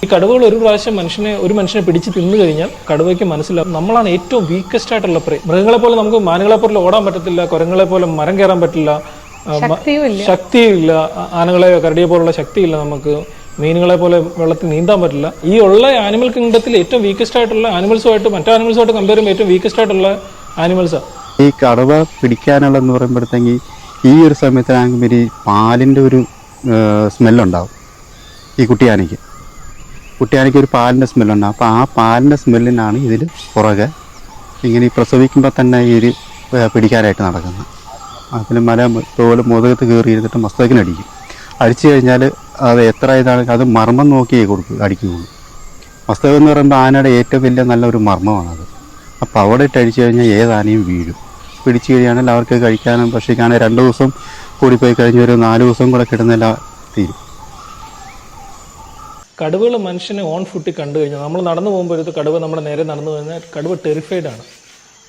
ഈ കടുവകൾ ഒരു മനുഷ്യനെ പിടിച്ച് തിന്നു കഴിഞ്ഞാൽ കടുവയ്ക്ക് മനസ്സിലാവും നമ്മളാണ് ഏറ്റവും വീക്കസ്റ്റ് ആയിട്ടുള്ള പ്രേ. മൃഗങ്ങളെ പോലെ നമുക്ക് മാനുകളെ പോലെ ഓടാൻ പറ്റത്തില്ല, കുരങ്ങളെ പോലെ മരം കയറാൻ പറ്റില്ല, ശക്തിയില്ല, ആനകളെ കരടിയെ പോലുള്ള ശക്തിയില്ല, നമുക്ക് മീനുകളെ പോലെ വെള്ളത്തിൽ നീന്താൻ പറ്റില്ല. ഈ ഉള്ള ആനിമൽ കിങ്ഡത്തിൽ ഏറ്റവും വീക്കസ്റ്റ് ആയിട്ടുള്ള ആനിമൽസുമായിട്ട് മറ്റു ആനിമൽസുമായിട്ട് കമ്പയർ ചെയ്യുമ്പോൾ ഏറ്റവും വീക്കസ്റ്റ് ആയിട്ടുള്ള ആനിമൽസാണ്. ഈ കടുവ പിടിക്കാനുള്ളതെന്ന് പറയുമ്പോഴത്തേക്ക് ഈ ഒരു സമയത്താണെങ്കിൽ ഈ പാലിൻ്റെ ഒരു സ്മെല്ലുണ്ടാവും. ഈ കുട്ടിയാനയ്ക്ക് ഒരു പാലിൻ്റെ സ്മെല്ലുണ്ടാകും. അപ്പോൾ ആ പാലിൻ്റെ സ്മെല്ലിനാണ് ഇതിൽ പുറകെ ഇങ്ങനെ ഈ പ്രസവിക്കുമ്പോൾ തന്നെ ഈ ഒരു പിടിക്കാനായിട്ട് നടക്കുന്നത്. അതിൽ തോല് മുതുകത്ത് കയറി ഇരുന്നിട്ട് മസ്തകിനടിക്കും. അടിച്ചു കഴിഞ്ഞാൽ അത് എത്ര ഇതാണെങ്കിൽ അത് മർമ്മം നോക്കിയേ അടിക്കുകയുള്ളൂ. മസ്തകം എന്ന് പറയുമ്പോൾ ആനയുടെ ഏറ്റവും വലിയ നല്ലൊരു മർമ്മമാണത്. അപ്പോൾ അവിടെ ഇട്ട് അടിച്ചു കഴിഞ്ഞാൽ ഏതാനയും വീഴും. പിടിച്ചു കഴിയുകയാണെങ്കിൽ അവർക്ക് കഴിക്കാനും ഭക്ഷിക്കാനും 2 ദിവസം കൂടിപ്പോയി കഴിഞ്ഞ് ഒരു 4 ദിവസം കൂടെ കിട്ടുന്നില്ല തീരും. കടുവകൾ മനുഷ്യനെ ഓൺ ഫുട്ടിൽ കണ്ടു കഴിഞ്ഞാൽ നമ്മൾ നടന്നു പോകുമ്പോഴത്തെ കടുവ നമ്മുടെ നേരെ നടന്നു കഴിഞ്ഞാൽ കടുവ ടെറിഫൈഡ് ആണ്.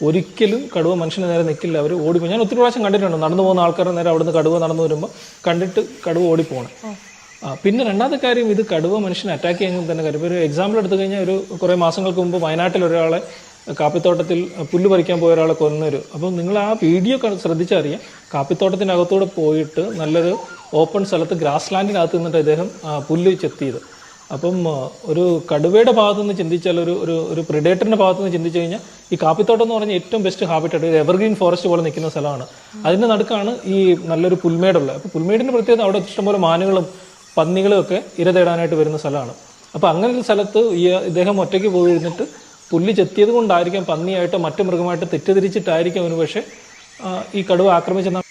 ഒരിക്കലും കടുവ മനുഷ്യന് നേരെ നിൽക്കില്ല, അവർ ഓടിപ്പോയി. ഞാൻ ഒത്തിരി പ്രാവശ്യം കണ്ടിട്ടുണ്ട് നടന്നു പോകുന്ന ആൾക്കാരുടെ നേരെ അവിടുന്ന് കടുവ നടന്നു വരുമ്പോൾ കണ്ടിട്ട് കടുവ ഓടിപ്പോകണം. പിന്നെ രണ്ടാമത്തെ കാര്യം, ഇത് കടുവ മനുഷ്യനെ അറ്റാക്ക് ചെയ്യുമ്പോൾ തന്നെ കാര്യം. ഒരു എക്സാമ്പിൾ എടുത്തു കഴിഞ്ഞാൽ ഒരു കുറേ മാസങ്ങൾക്ക് മുമ്പ് വയനാട്ടിൽ ഒരാളെ കാപ്പിത്തോട്ടത്തിൽ പുല്ല് പറിക്കാൻ പോയ ഒരാളെ കൊന്നൊരു. അപ്പം നിങ്ങൾ ആ വീഡിയോ ശ്രദ്ധിച്ചറിയാം. കാപ്പിത്തോട്ടത്തിനകത്തൂടെ പോയിട്ട് നല്ലൊരു ഓപ്പൺ സ്ഥലത്ത് ഗ്രാസ് ലാൻഡിനകത്ത് നിന്നിട്ട് അദ്ദേഹം പുല്ല് ചെത്തിയത്. അപ്പം ഒരു കടുവയുടെ ഭാഗത്തു നിന്ന് ചിന്തിച്ചാൽ, ഒരു പ്രിഡേറ്ററിന്റെ ഭാഗത്തു നിന്ന് ചിന്തിച്ചു കഴിഞ്ഞാൽ ഈ കാപ്പിത്തോട്ടം എന്ന് പറഞ്ഞാൽ ഏറ്റവും ബെസ്റ്റ് ഹാബിറ്റായിട്ട് ഒരു എവർഗ്രീൻ ഫോറസ്റ്റ് പോലെ നിൽക്കുന്ന സ്ഥലമാണ്. അതിൻ്റെ നടുക്കാണ് ഈ നല്ലൊരു പുൽമേടുള്ളത്. അപ്പോൾ പുൽമേടിൻ്റെ പ്രത്യേകത അവിടെ ഇഷ്ടംപോലെ മാനുകളും പന്നികളും ഒക്കെ ഇര തേടാനായിട്ട് വരുന്ന സ്ഥലമാണ്. അപ്പോൾ അങ്ങനെ ഒരു സ്ഥലത്ത് ഇദ്ദേഹം ഒറ്റയ്ക്ക് പോയിരുന്നിട്ട് പുല്ല് ചെത്തിയത് കൊണ്ടായിരിക്കാം പന്നിയായിട്ടോ മറ്റു മൃഗമായിട്ടോ തെറ്റിദ്ധരിച്ചിട്ടായിരിക്കും അവന് പക്ഷേ ഈ കടുവ ആക്രമിച്ചെന്നാണ്